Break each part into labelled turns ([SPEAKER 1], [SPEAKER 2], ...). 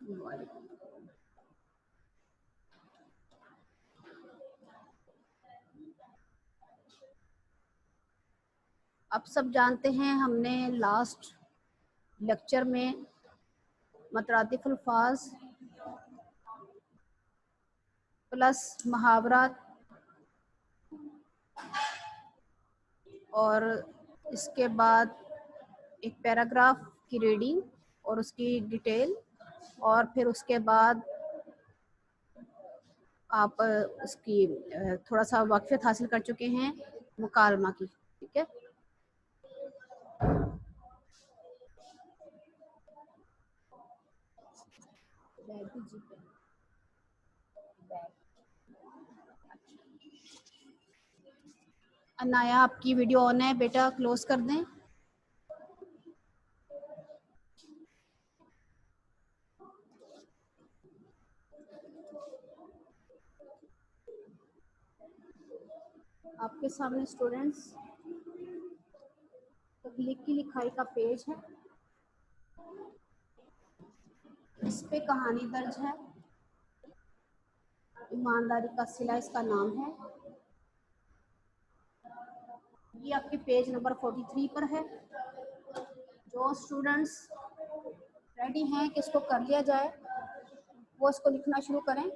[SPEAKER 1] अब सब जानते हैं, हमने लास्ट लेक्चर में मतरातिफ अल्फाज प्लस मुहावरात और इसके बाद एक पैराग्राफ की रीडिंग और उसकी डिटेल, और फिर उसके बाद आप उसकी थोड़ा सा वाक़फ़ियत हासिल कर चुके हैं मुकालमा की। ठीक है, अनाया आपकी वीडियो ऑन है बेटा, क्लोज कर दें। आपके सामने स्टूडेंट्स तख्लीकी लिखाई का पेज है, इस पे कहानी दर्ज है। ईमानदारी का सिला इसका नाम है। ये आपके पेज नंबर 43 पर है। जो स्टूडेंट्स रेडी हैं कि इसको कर लिया जाए, वो इसको लिखना शुरू करें।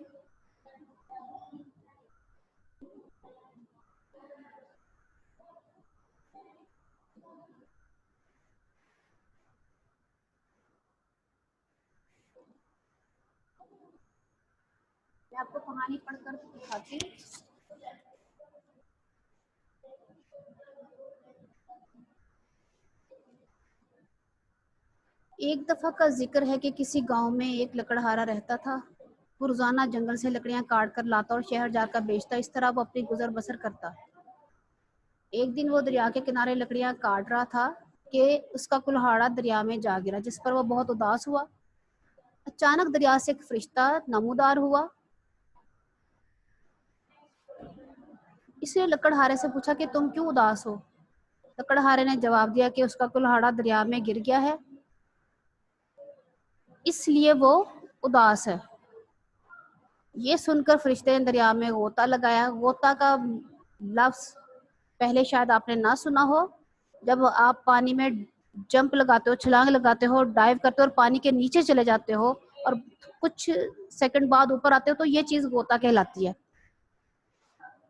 [SPEAKER 1] मैं आपको कहानी पढ़कर दिखाती हूँ। एक दफ़ा का जिक्र है कि किसी गांव में एक लकड़हारा रहता था। वो रोज़ाना जंगल से लकड़ियां काट कर लाता और शहर जाकर बेचता। इस तरह वो अपनी गुजर बसर करता। एक दिन वो दरिया के किनारे लकड़ियां काट रहा था कि उसका कुल्हाड़ा दरिया में जा गिरा, जिस पर वो बहुत उदास हुआ। अचानक दरिया से एक फरिश्ता नमूदार हुआ। इसने लकड़हारे से पूछा कि तुम क्यों उदास हो। लकड़हारे ने जवाब दिया कि उसका कुल्हाड़ा दरिया में गिर गया है, इसलिए वो उदास है। ये सुनकर फरिश्ते ने दरिया में गोता लगाया। गोता का लफ्ज़ पहले शायद आपने ना सुना हो। जब आप पानी में जंप लगाते हो, छलांग लगाते हो, डाइव करते हो और पानी के नीचे चले जाते हो और कुछ सेकंड बाद ऊपर आते हो, तो ये चीज़ गोता कहलाती है।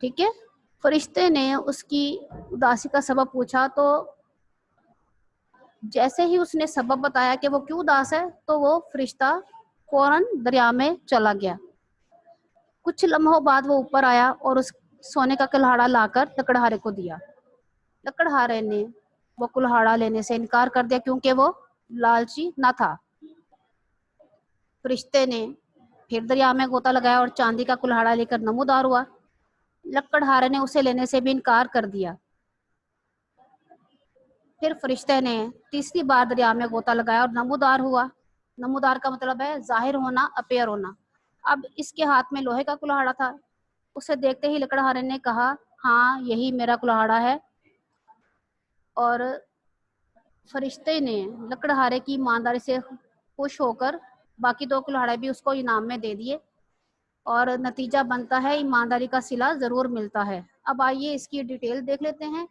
[SPEAKER 1] ठीक है, फरिश्ते ने उसकी उदासी का सबब पूछा, तो जैसे ही उसने सबब बताया कि वो क्यों उदास है, तो वो फरिश्ता फौरन दरिया में चला गया। कुछ लम्हों बाद वो ऊपर आया और उस सोने का कुल्हाड़ा लाकर लकड़हारे को दिया। लकड़हारे ने वो कुल्हाड़ा लेने से इनकार कर दिया क्योंकि वो लालची न था। फरिश्ते ने फिर दरिया में गोता लगाया और चांदी का कुल्हाड़ा लेकर नमूदार हुआ। लकड़हारे ने उसे लेने से भी इनकार कर दिया। फिर फरिश्ते ने तीसरी बार दरिया में गोता लगाया और नमूदार हुआ। नमूदार का मतलब है जाहिर होना, अपीयर होना। अब इसके हाथ में लोहे का कुल्हाड़ा था। उसे देखते ही लकड़हारे ने कहा, हाँ यही मेरा कुल्हाड़ा है। और फरिश्ते ने लकड़हारे की ईमानदारी से खुश होकर बाकी 2 कुल्हाड़े भी उसको इनाम में दे दिए और नतीजा बनता है ईमानदारी का सिला ज़रूर मिलता है। अब आइए इसकी डिटेल देख लेते हैं।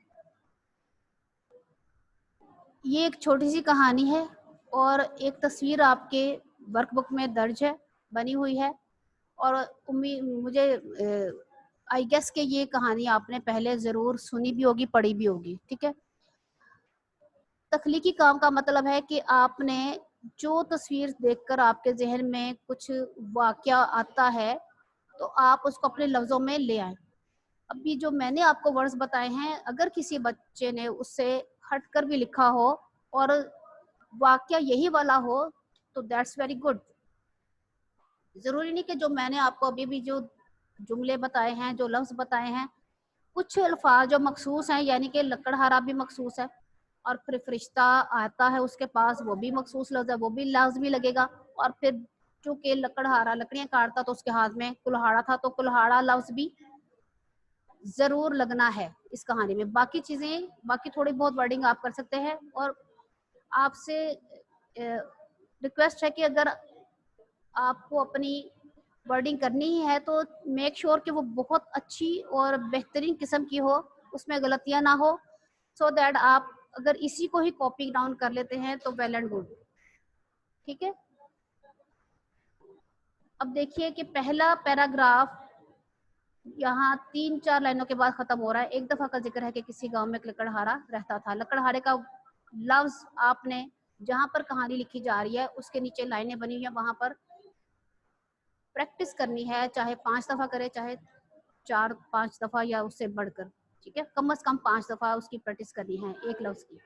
[SPEAKER 1] ये एक छोटी सी कहानी है और एक तस्वीर आपके वर्कबुक में दर्ज है, बनी हुई है। और मुझे आई गेस कि ये कहानी आपने पहले ज़रूर सुनी भी होगी, पढ़ी भी होगी। ठीक है, तख्लीकी काम का मतलब है कि आपने जो तस्वीर देखकर आपके जहन में कुछ वाक़या आता है, तो आप उसको अपने लफ्ज़ों में ले आएँ। अभी जो मैंने आपको वर्ड्स बताए हैं, अगर किसी बच्चे ने उससे हटकर भी लिखा हो और वाक़या यही वाला हो, तो दैट्स वेरी गुड। ज़रूरी नहीं कि जो मैंने आपको अभी भी जो जुमले बताए हैं, जो लफ्ज़ बताए हैं, कुछ अल्फाज जो मखसूस हैं, यानी कि लकड़हारा भी मखसूस है और फिर फरिश्ता आता है उसके पास, वो भी मखसूस लफ्ज़ है, वो भी लाजमी लगेगा। और फिर चूँकि लकड़हारा लकड़ियाँ काटता तो उसके हाथ में कुल्हाड़ा था, तो कुल्हाड़ा लफ्ज़ भी ज़रूर लगना है इस कहानी में। बाकी चीज़ें, बाकी थोड़ी बहुत वर्डिंग आप कर सकते हैं। और आपसे रिक्वेस्ट है कि अगर आपको अपनी वर्डिंग करनी ही है तो मेक श्योर कि वो बहुत अच्छी और बेहतरीन किस्म की हो, उसमें गलतियां ना हो, सो दैट आप अगर इसी को ही कॉपी डाउन कर लेते हैं तो वेल एंड गुड। ठीक है, अब देखिए कि पहला पैराग्राफ यहाँ 3-4 लाइनों के बाद खत्म हो रहा है। एक दफा का जिक्र है कि किसी गांव में एक लकड़हारा रहता था। लकड़हारे का लफ्ज आपने जहां पर कहानी लिखी जा रही है उसके नीचे लाइनें बनी हुई है, वहां पर प्रैक्टिस करनी है, चाहे 5 दफा करे, चाहे 4-5 दफा या उससे बढ़कर। ठीक है, कम से कम 5 दफा उसकी प्रैक्टिस करनी है एक लफ्ज की।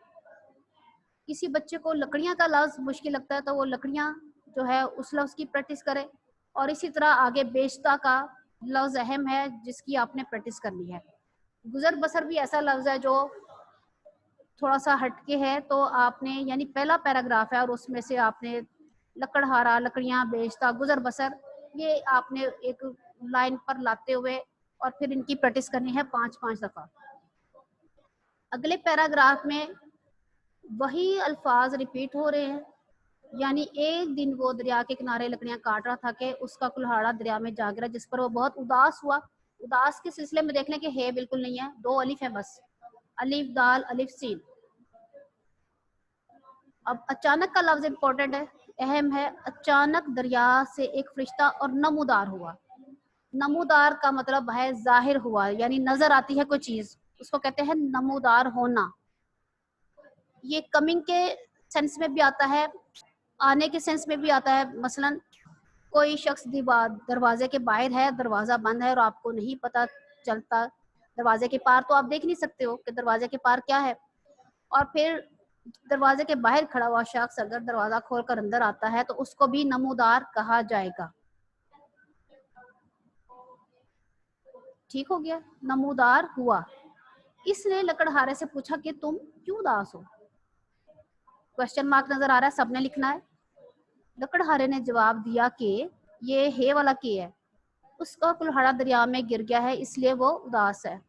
[SPEAKER 1] किसी बच्चे को लकड़ियां का लफ्ज मुश्किल लगता है तो वो लकड़ियां जो है उस लफ्ज की प्रैक्टिस करे, और इसी तरह आगे बेशता का लफ्ज अहम है जिसकी आपने प्रैक्टिस करनी है। गुजर बसर भी ऐसा लफ्ज है जो थोड़ा सा हटके है, तो आपने यानी पहला पैराग्राफ है और उसमें से आपने लकड़हारा, लकड़ियां बेचता, गुजर बसर, ये आपने एक लाइन पर लाते हुए और फिर इनकी प्रैक्टिस करनी है 5-5 दफा। अगले पैराग्राफ में वही अल्फाज रिपीट हो रहे हैं, यानी एक दिन वो दरिया के किनारे लकड़ियां काट रहा था कि उसका कुल्हाड़ा दरिया में जा गिरा, जिस पर वो बहुत उदास हुआ। उदास के सिलसिले में देख लें कि है बिल्कुल नहीं है, 2 अलिफ है बस, अलिफ दाल अलिफ सीन। अब अचानक का लफ्ज इंपॉर्टेंट है, अहम है। अचानक दरिया से एक फरिश्ता और नमूदार हुआ। नमूदार का मतलब है जाहिर हुआ, यानी नजर आती है कोई चीज, उसको कहते हैं नमूदार होना। ये कमिंग के सेंस में भी आता है, आने के सेंस में भी आता है। मसलन कोई शख्स दरवाजे के बाहर है, दरवाजा बंद है और आपको नहीं पता चलता, दरवाजे के पार तो आप देख नहीं सकते हो कि दरवाजे के पार क्या है, और फिर दरवाजे के बाहर खड़ा हुआ शख्स अगर दरवाजा खोलकर अंदर आता है तो उसको भी नमूदार कहा जाएगा। ठीक हो गया, नमूदार हुआ। इसने लकड़हारे से पूछा कि तुम क्यों उदास हो। क्वेश्चन मार्क नजर आ रहा है, सबने लिखना है। लकड़हारे ने जवाब दिया कि ये हे वाला की है, उसका कुल्हाड़ा दरिया में गिर गया है इसलिए वो उदास है।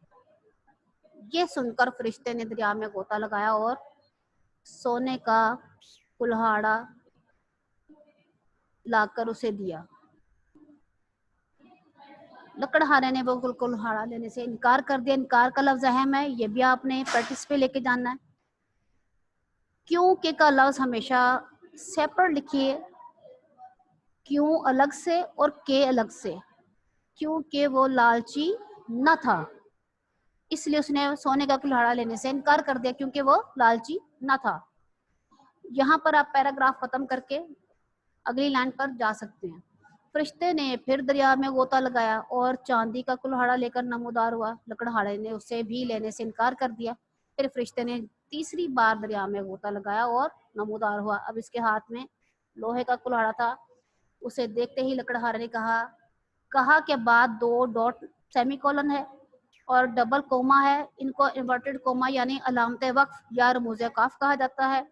[SPEAKER 1] ये सुनकर फरिश्ते ने दरिया में गोता लगाया और सोने का कुल्हाड़ा लाकर उसे दिया। लकड़हारे ने वो कुल्हाड़ा लेने से इनकार कर दिया। इनकार का लफ्ज अहम है, ये भी आपने प्रैक्टिस पे लेके जानना है। क्यों के का लफ्ज हमेशा सेपरेट लिखिए, क्यों अलग से और के अलग से। क्योंकि वो लालची न था इसलिए उसने सोने का कुल्हाड़ा लेने से इनकार कर दिया, क्योंकि वो लालची न था। यहाँ पर आप पैराग्राफ खत्म करके अगली लाइन पर जा सकते हैं। फरिश्ते ने फिर दरिया में गोता लगाया और चांदी का कुल्हाड़ा लेकर नमूदार हुआ। लकड़हारे ने उसे भी लेने से इनकार कर दिया। फिर फरिश्ते ने तीसरी बार दरिया में गोता लगाया और नमूदार हुआ। अब इसके हाथ में लोहे का कुल्हाड़ा था। उसे देखते ही लकड़हारे ने कहा के बाद 2 डॉट सेमीकोलन है और डबल कोमा है। इनको इन्वर्टेड कोमा यानी अलामत वक्फ या रमूज काफ कहा जाता है।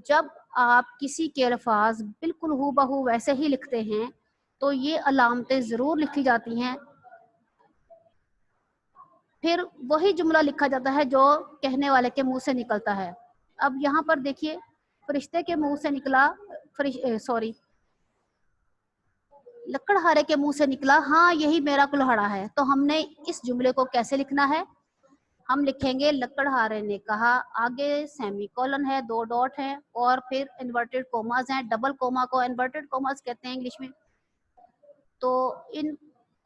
[SPEAKER 1] जब आप किसी के अल्फाज बिल्कुल हूबहू वैसे ही लिखते हैं तो ये अलामतें जरूर लिखी जाती हैं, फिर वही जुमला लिखा जाता है जो कहने वाले के मुंह से निकलता है। अब यहाँ पर देखिए, फरिश्ते के मुंह से निकला, सॉरी, लकड़हारे के मुंह से निकला, हाँ यही मेरा कुल्हाड़ा है। तो हमने इस जुमले को कैसे लिखना है, हम लिखेंगे लकड़हारे ने कहा, आगे सेमी कॉलन है, 2 डॉट है और फिर इन्वर्टेड कोमास हैं। डबल कोमा को इन्वर्टेड कोमास कहते हैं इंग्लिश में, तो इन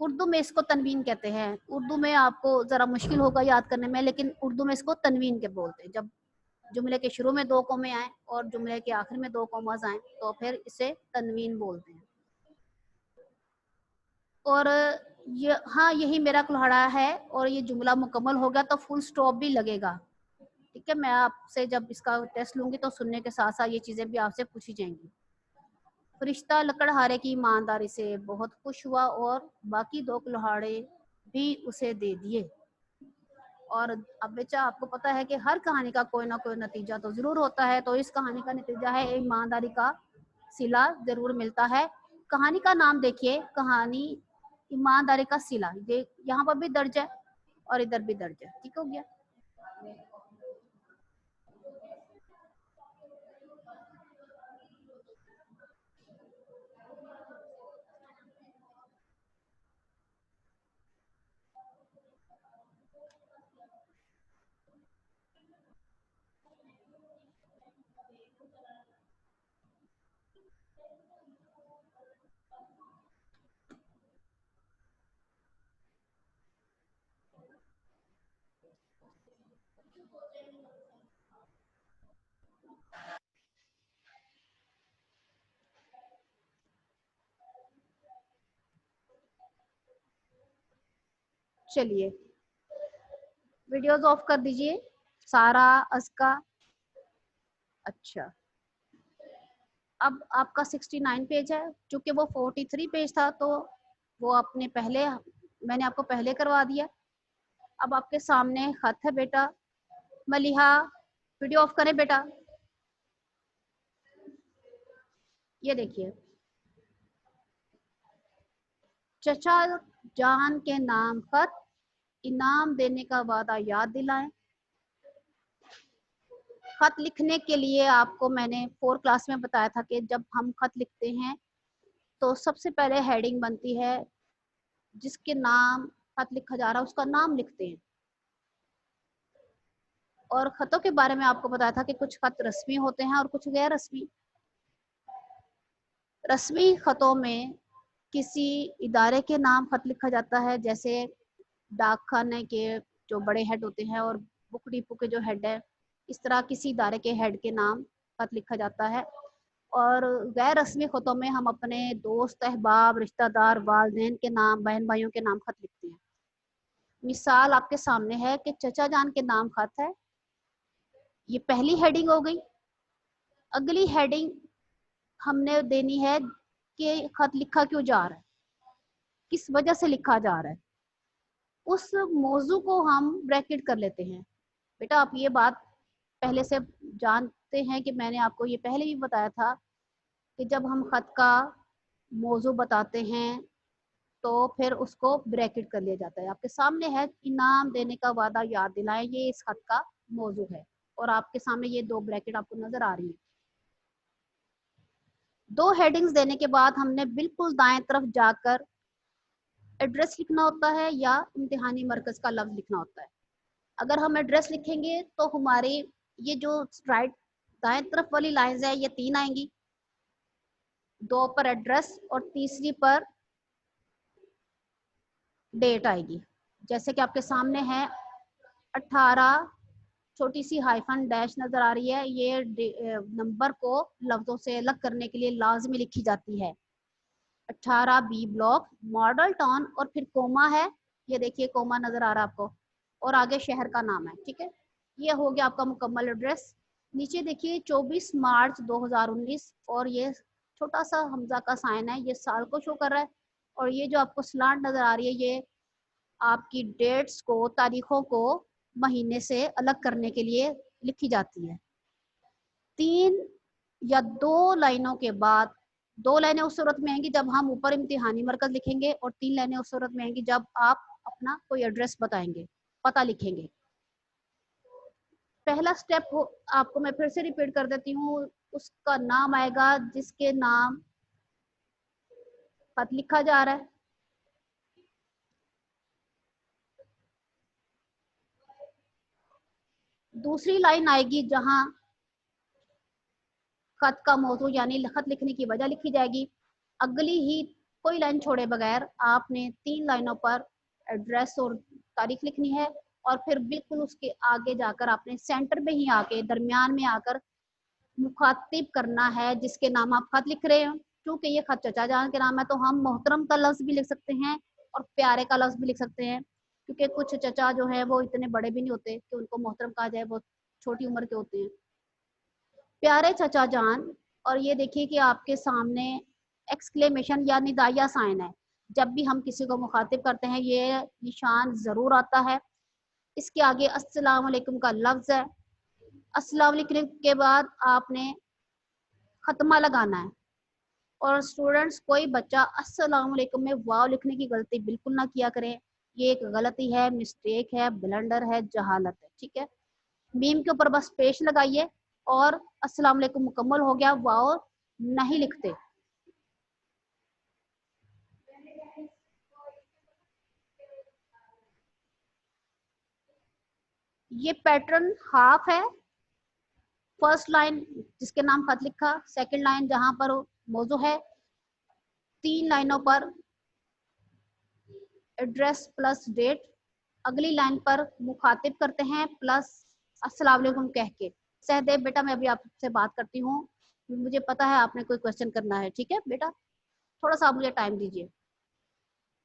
[SPEAKER 1] उर्दू में इसको तनवीन कहते हैं। उर्दू में आपको जरा मुश्किल होगा याद करने में, लेकिन उर्दू में इसको तनवीन के बोलते हैं। जब जुमले के शुरू में 2 कोमे आए और जुमले के आखिर में 2 कोमास आए तो फिर इसे तनवीन बोलते हैं। और ये, हाँ यही मेरा कुल्हाड़ा है, और ये जुमला मुकम्मल हो गया तो फुल स्टॉप भी लगेगा। ठीक है, मैं आपसे जब इसका टेस्ट लूंगी तो सुनने के साथ साथ ये चीजें भी आपसे पूछी जाएंगी। फरिश्ता लकड़हारे की ईमानदारी से बहुत खुश हुआ और बाकी 2 कुल्हाड़े भी उसे दे दिए। और अब बच्चा, आपको पता है कि हर कहानी का कोई ना कोई नतीजा तो जरूर होता है, तो इस कहानी का नतीजा है ईमानदारी का सिला जरूर मिलता है। कहानी का नाम देखिए, कहानी ईमानदारी का सिला, ये यहाँ पर भी दर्ज है और इधर भी दर्ज है। ठीक हो गया। चलिए वीडियोस ऑफ कर दीजिए, सारा, अस्का। अच्छा, अब आपका 69 पेज है, चूंकि वो 43 पेज था तो वो आपने पहले, मैंने आपको पहले करवा दिया। अब आपके सामने खत है बेटा। मलिहा, वीडियो ऑफ करें बेटा। ये देखिए, चचा जान के नाम खत, इनाम देने का वादा याद दिलाएं। खत लिखने के लिए आपको मैंने 4 क्लास में बताया था कि जब हम खत लिखते हैं तो सबसे पहले हेडिंग बनती है, जिसके नाम खत लिखा जा रहा है उसका नाम लिखते हैं। और खतों के बारे में आपको बताया था कि कुछ खत रस्मी होते हैं और कुछ गैर रस्मी। रस्मी खतों में किसी इदारे के नाम खत लिखा जाता है, जैसे डाकखाने के जो बड़े हेड होते हैं और बुक डिपो के जो हेड है, इस तरह किसी इदारे के हेड के नाम खत लिखा जाता है। और गैर रस्मी खतों में हम अपने दोस्त, अहबाब, रिश्तेदार, वालिदैन के नाम, बहन भाइयों के नाम खत लिखते हैं। मिसाल आपके सामने है कि चचा जान के नाम खत है, ये पहली हेडिंग हो गई। अगली हेडिंग हमने देनी है कि खत लिखा क्यों जा रहा है, किस वजह से लिखा जा रहा है, उस मौजू को हम ब्रैकेट कर लेते हैं। बेटा आप ये बात पहले से जानते हैं कि मैंने आपको ये पहले भी बताया था कि जब हम खत का मौजू बताते हैं तो फिर उसको ब्रैकेट कर लिया जाता है। आपके सामने है, इनाम देने का वादा याद दिलाएं, ये इस खत का मौजू है और आपके सामने ये 2 ब्रैकेट आपको नजर आ रही है। 2 हेडिंग्स देने के बाद हमने बिल्कुल दाएं तरफ जाकर एड्रेस लिखना होता है या इम्तिहानी मरकज का लफ्ज लिखना होता है। अगर हम एड्रेस लिखेंगे तो हमारी ये जो राइट दाएं तरफ वाली लाइंस है ये 3 आएंगी, 2 पर एड्रेस और तीसरी पर डेट आएगी। जैसे कि आपके सामने है 18, छोटी सी हाइफन डैश नजर आ रही है, ये नंबर को लफ्जों से अलग करने के लिए लाजमी लिखी जाती है। 18 बी ब्लॉक, मॉडल टाउन, और फिर कोमा है, ये देखिए कोमा नजर आ रहा है आपको, और आगे शहर का नाम है। ठीक है, ये हो गया आपका मुकम्मल एड्रेस। नीचे देखिए 24 मार्च 2019 और ये छोटा सा हमजा का साइन है, ये साल को शो कर रहा है। और ये जो आपको स्लांट नजर आ रही है ये आपकी डेट्स को, तारीखों को महीने से अलग करने के लिए लिखी जाती है। 3 या 2 लाइनों के बाद, 2 लाइनें उस सूरत में आएंगी जब हम ऊपर इम्तिहानी मरकज लिखेंगे और 3 लाइनें उस सूरत में आएंगी जब आप अपना कोई एड्रेस बताएंगे, पता लिखेंगे। पहला स्टेप आपको मैं फिर से रिपीट कर देती हूँ, उसका नाम आएगा जिसके नाम खत लिखा जा रहा है। दूसरी लाइन आएगी जहां खत का मौजू यानी खत लिखने की वजह लिखी जाएगी। अगली ही कोई लाइन छोड़े बगैर आपने 3 लाइनों पर एड्रेस और तारीख लिखनी है और फिर बिल्कुल उसके आगे जाकर आपने सेंटर में ही आके, दरमियान में आकर मुखातिब करना है जिसके नाम आप खत लिख रहे हो। क्योंकि ये खत चचा जान के नाम है तो हम मोहतरम का लफ्ज भी लिख सकते हैं और प्यारे का लफ्ज भी लिख सकते हैं, क्योंकि कुछ चचा जो है वो इतने बड़े भी नहीं होते कि उनको मोहतरम कहा जाए, वो छोटी उम्र के होते हैं। प्यारे चचा जान, और ये देखिए कि आपके सामने एक्सक्लेमेशन या निदाया साइन है। जब भी हम किसी को मुखातिब करते हैं ये निशान जरूर आता है। इसके आगे अस्सलाम वालेकुम का लफ्ज है। अस्सलाम वालेकुम के बाद आपने खत्मा लगाना है। और स्टूडेंट्स, कोई बच्चा अस्सलाम वालेकुम में वाव लिखने की गलती बिल्कुल ना किया करें, ये एक गलती है, मिस्टेक है, ब्लंडर है, जहालत है। ठीक है, मीम के ऊपर बस पेश लगाइए और अस्सलाम वालेकुम मुकम्मल हो गया, वाव नहीं लिखते। ये पैटर्न हाफ है। फर्स्ट लाइन जिसके नाम खत लिखा, सेकंड लाइन जहां पर मौजू है, 3 लाइनों पर एड्रेस प्लस डेट, अगली लाइन पर मुखातिब करते हैं प्लस अस्सलाम वालेकुम कह के। सहदेव बेटा मैं अभी आपसे बात करती हूँ, मुझे पता है आपने कोई क्वेश्चन करना है। ठीक है बेटा, थोड़ा सा आप मुझे टाइम दीजिए।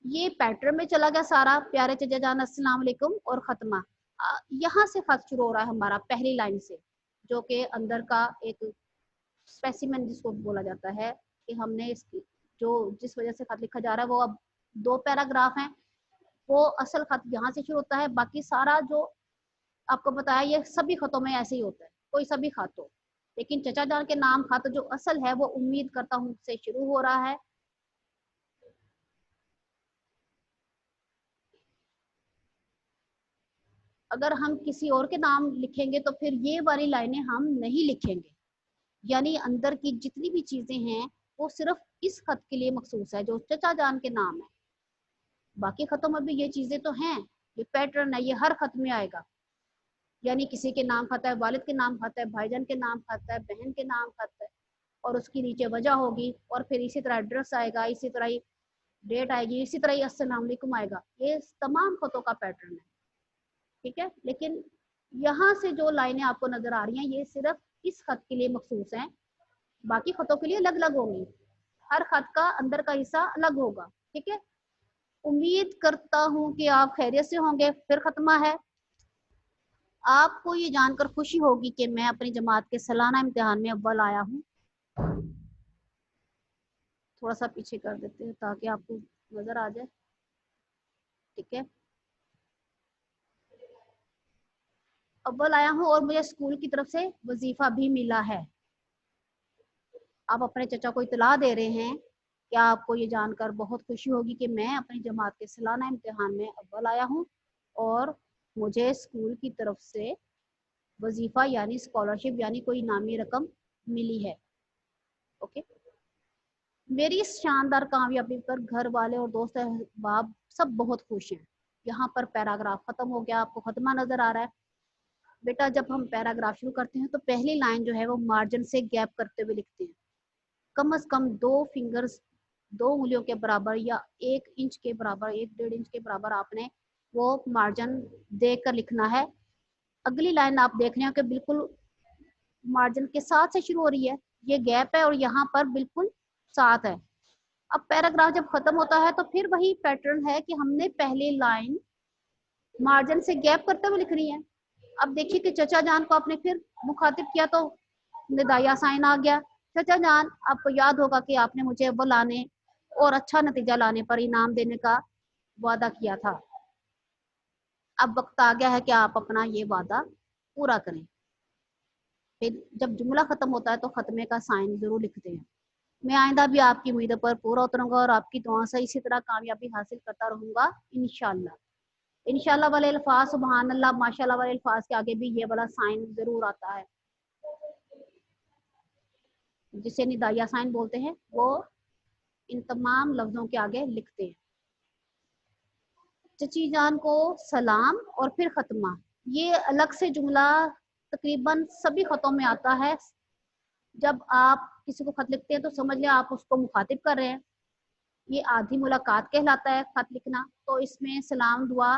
[SPEAKER 1] ये पैटर्न में चला गया सारा, प्यारे चचा जान अस्सलाम वालेकुम, और खत्मा। यहाँ से खत शुरू हो रहा है हमारा पहली लाइन से, जो कि अंदर का एक स्पेसिमेन जिसको बोला जाता है, कि हमने इसकी जो जिस वजह से खत लिखा जा रहा है वो अब 2 पैराग्राफ हैं, वो असल खत यहाँ से शुरू होता है। बाकी सारा जो आपको बताया ये सभी खतों में ऐसे ही होता है, कोई सभी खत हो, लेकिन चचा जान के नाम खत जो असल है वो उम्मीद करता हूँ से शुरू हो रहा है। अगर हम किसी और के नाम लिखेंगे तो फिर ये वाली लाइनें हम नहीं लिखेंगे, यानी अंदर की जितनी भी चीजें हैं वो सिर्फ इस खत के लिए मखसूस है जो चचा जान के नाम है। बाकी खतों में भी ये चीजें तो हैं, ये पैटर्न है, ये हर खत में आएगा। यानी किसी के नाम खाता है, वालिद के नाम खाता है, भाईजान के नाम खाता है, बहन के नाम खाता है, और उसकी नीचे वजह होगी, और फिर इसी तरह एड्रेस आएगा, इसी तरह ही डेट आएगी, इसी तरह ही अस्सलाम वालेकुम आएगा। ये तमाम खतों का पैटर्न है, ठीक है। लेकिन यहाँ से जो लाइनें आपको नजर आ रही हैं ये सिर्फ इस खत के लिए मखसूस हैं, बाकी खतों के लिए अलग अलग होंगी, हर खत का अंदर का हिस्सा अलग होगा, ठीक है। उम्मीद करता हूँ कि आप खैरियत से होंगे। फिर खत्मा है। आपको ये जानकर खुशी होगी कि मैं अपनी जमात के सालाना इम्तिहान में अव्वल आया हूँ। थोड़ा सा पीछे कर देते हैं ताकि आपको नजर आ जाए, ठीक है। अव्वल आया हूँ और मुझे स्कूल की तरफ से वजीफा भी मिला है। आप अपने चचा को इतला दे रहे हैं। क्या आपको ये जानकर बहुत खुशी होगी कि मैं अपनी जमात के सालाना इम्तिहान में अव्वल आया हूँ और मुझे स्कूल की तरफ से वजीफा यानी स्कॉलरशिप यानी कोई इनामी रकम मिली है। ओके। मेरी इस शानदार कामयाबी पर घर वाले और दोस्त अहबाब सब बहुत खुश हैं। यहाँ पर पैराग्राफ खत्म हो गया, आपको खत्मा नजर आ रहा है। बेटा जब हम पैराग्राफ शुरू करते हैं तो पहली लाइन जो है वो मार्जिन से गैप करते हुए लिखते हैं। कम से कम 2 फिंगर्स, 2 उंगलियों के बराबर या 1 इंच के बराबर, 1-1.5 इंच के बराबर आपने वो मार्जिन देकर लिखना है। अगली लाइन आप देख रहे हो कि बिल्कुल मार्जिन के साथ से शुरू हो रही है, ये गैप है और यहाँ पर बिल्कुल साथ है। अब पैराग्राफ जब खत्म होता है तो फिर वही पैटर्न है कि हमने पहली लाइन मार्जिन से गैप करते हुए लिखनी है। अब देखिए कि चचा जान को आपने फिर मुखातिब किया तो निदाया साइन आ गया। चचा जान, आपको याद होगा कि आपने मुझे अव्वल आने और अच्छा नतीजा लाने पर इनाम देने का वादा किया था। अब वक्त आ गया है कि आप अपना ये वादा पूरा करें। फिर जब जुमला खत्म होता है तो खत्मे का साइन जरूर लिखते हैं। मैं आइंदा भी आपकी उम्मीदों पर पूरा उतरूंगा और आपकी दुआ से इसी तरह कामयाबी हासिल करता रहूंगा इंशाल्लाह। इंशाल्लाह वाले अल्फाज, सुभान अल्लाह, माशाल्लाह वाले अल्फाज के आगे भी ये वाला साइन जरूर आता है, जिसे निदाया साइन बोलते हैं। वो इन तमाम लफ्जों के आगे लिखते हैं। चची जान को सलाम और फिर खत्मा, ये अलग से जुमला तकरीबन सभी खतों में आता है। जब आप किसी को खत लिखते हैं तो समझ लें आप उसको मुखातिब कर रहे हैं। ये आधी मुलाकात कहलाता है खत लिखना। तो इसमें सलाम दुआ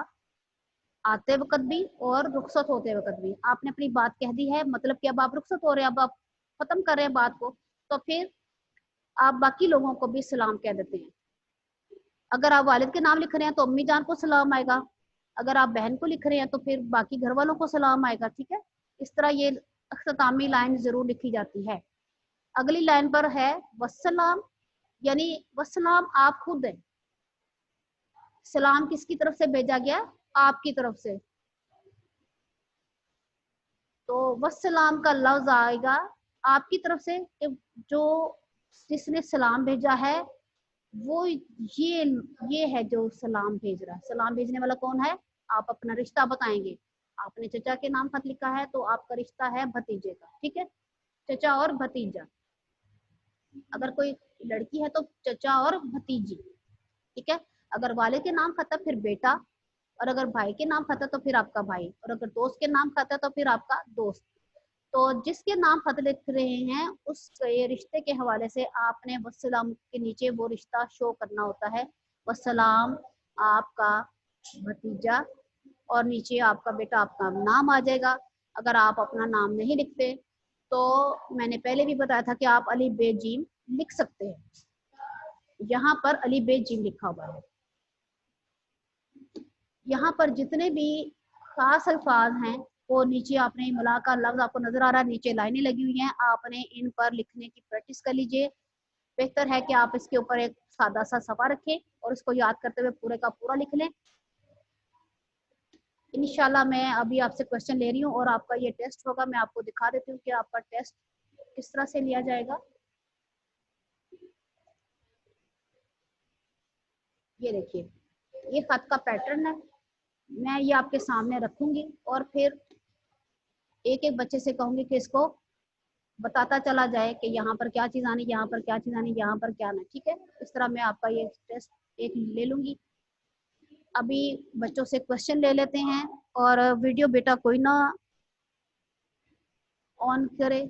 [SPEAKER 1] आते वक्त भी और रुखसत होते वक्त भी आपने अपनी बात कह दी है, मतलब कि अब आप रुखसत हो रहे हैं, अब आप खत्म कर रहे हैं बात को, तो फिर आप बाकी लोगों को भी सलाम कह देते हैं। अगर आप वालिद के नाम लिख रहे हैं तो अम्मी जान को सलाम आएगा, अगर आप बहन को लिख रहे हैं तो फिर बाकी घर वालों को सलाम आएगा, ठीक है। इस तरह ये अख्तामी लाइन जरूर लिखी जाती है। अगली लाइन पर है वस्सलाम, यानी वस्सलाम आप खुद हैं। सलाम किसकी तरफ से भेजा गया? आपकी तरफ से। तो वस्सलाम का लफ्ज आएगा आपकी तरफ से, जो जिसने सलाम भेजा है वो ये है जो सलाम भेज रहा है। सलाम भेजने वाला कौन है? आप अपना रिश्ता बताएंगे। आपने चचा के नाम खत लिखा है तो आपका रिश्ता है भतीजे का, ठीक है, चचा और भतीजा। अगर कोई लड़की है तो चचा और भतीजी, ठीक है। अगर वाले के नाम खत है फिर बेटा, और अगर भाई के नाम खत है तो फिर आपका भाई, और अगर दोस्त के नाम खत है तो फिर आपका दोस्त। तो जिसके नाम खत लिख रहे हैं उस रिश्ते के हवाले से आपने वस्सलाम के नीचे वो रिश्ता शो करना होता है। वस्सलाम आपका भतीजा और नीचे आपका बेटा, आपका नाम आ जाएगा। अगर आप अपना नाम नहीं लिखते तो मैंने पहले भी बताया था कि आप अली बे जीम लिख सकते हैं। यहाँ पर अली बे जीम लिखा हुआ है। यहाँ पर जितने भी खास अल्फाज हैं वो नीचे आपने इमला का लफ्ज आपको नजर आ रहा है, नीचे लाइनें लगी हुई हैं, आपने इन पर लिखने की प्रैक्टिस कर लीजिए। बेहतर है कि आप इसके ऊपर एक सादा सा सफा रखें और इसको याद करते हुए पूरे का पूरा लिख लें। इंशाल्लाह मैं अभी आपसे क्वेश्चन ले रही हूँ और आपका ये टेस्ट होगा। मैं आपको दिखा देती हूँ कि आपका टेस्ट किस तरह से लिया जाएगा। ये देखिए, ये खत का पैटर्न है, मैं ये आपके सामने रखूंगी और फिर एक एक बच्चे से कहूंगी कि इसको बताता चला जाए कि यहाँ पर क्या चीज़ आनी, यहाँ पर क्या चीज़ आनी, यहाँ पर क्या आना। ठीक है, इस तरह मैं आपका ये टेस्ट एक ले लूंगी। अभी बच्चों से क्वेश्चन ले लेते हैं और वीडियो बेटा कोई ना ऑन करे।